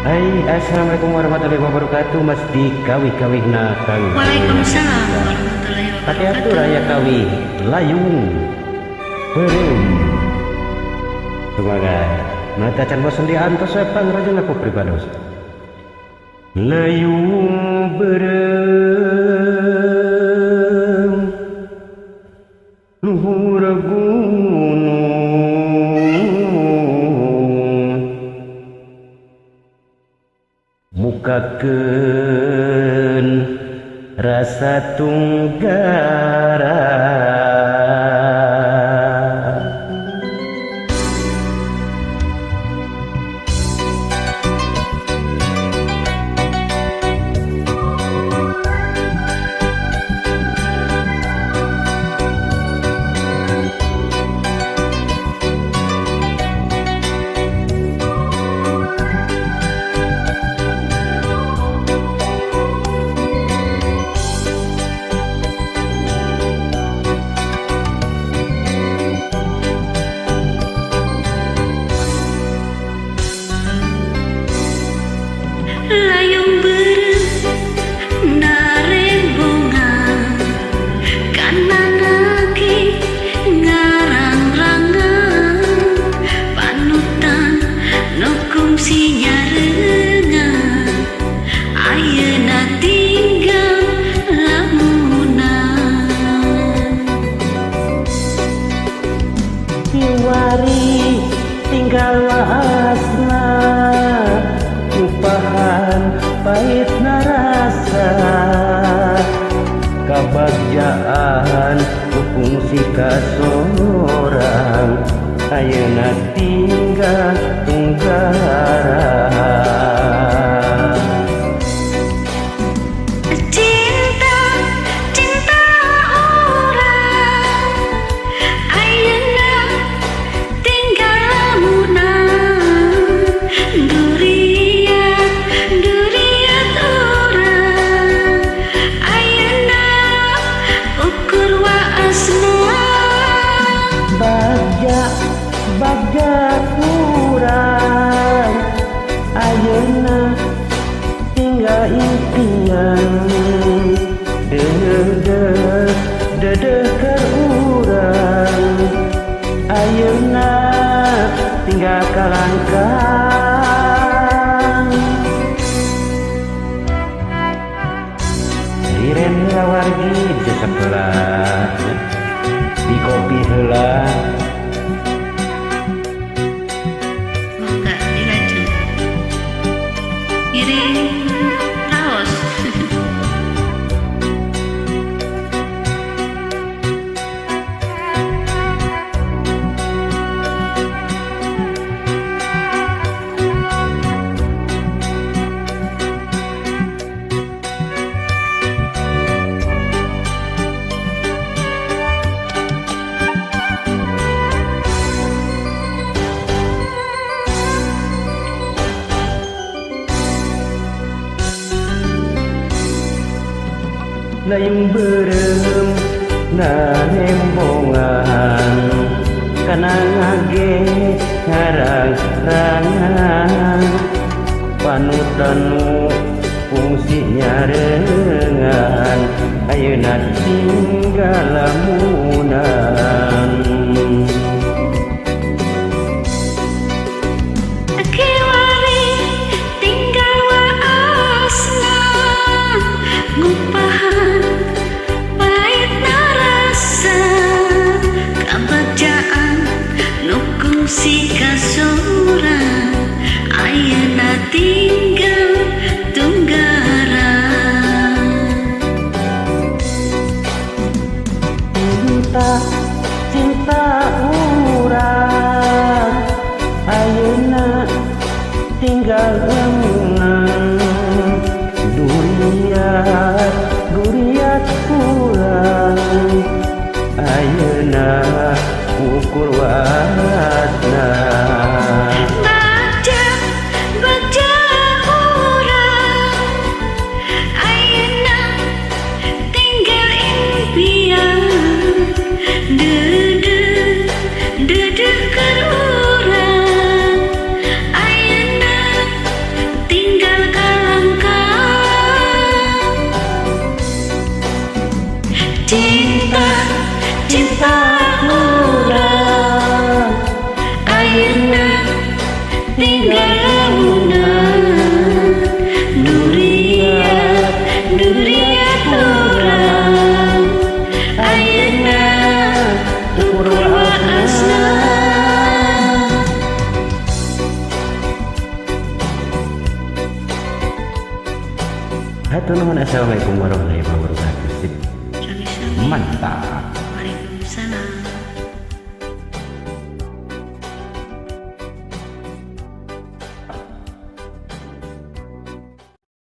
Hai, assalamualaikum warahmatullahi wabarakatuh. Mas di kawih nakang. Waalaikumsalam warahmatullahi Pakai wabarakatuh. atur raya kawih layung berem. Semoga menatacan bosan di antos sepang raja aku pribados. Layung berem luhur gunung mukakeun rasa tunggara. Layung berem narembongan kanan lagi ngarang-rangan panutan nukum sinyarengan ayeuna tinggal lamunan Kiwari tinggal asna upahan pahit narasa kabagjaan fungsi kasorang ayeuna tinggal tunggara. cinta cinta orang ayeuna tinggal lamunan duriat duriat orang ayeuna ukur waasna Bagja bagja kurang ayeuna tinggal impian dedeh keur urang ayeuna tinggal kalangkang diren wargi di sebelah di kopi heula. mangga dirajut ngiring raos Layung berem narembongan kana ngage ngarang-rangan panutanu fungsi nyarengan ayeuna tinggal lamunan. Kiwari tinggal waasna ngupahan pahit narasa kabagjaan nukum si kasorang ayeuna tinggal tunggara. Cinta cinta urang ayeuna tinggal lamunan duriat duriat kurang ayeuna ukur wasna. Bagja bagja urang ayeuna tinggal impian dedeh dedeh keur urang ayeuna Assalamualaikum warahmatullahi wabarakatuh. Sama-sama. Mantap.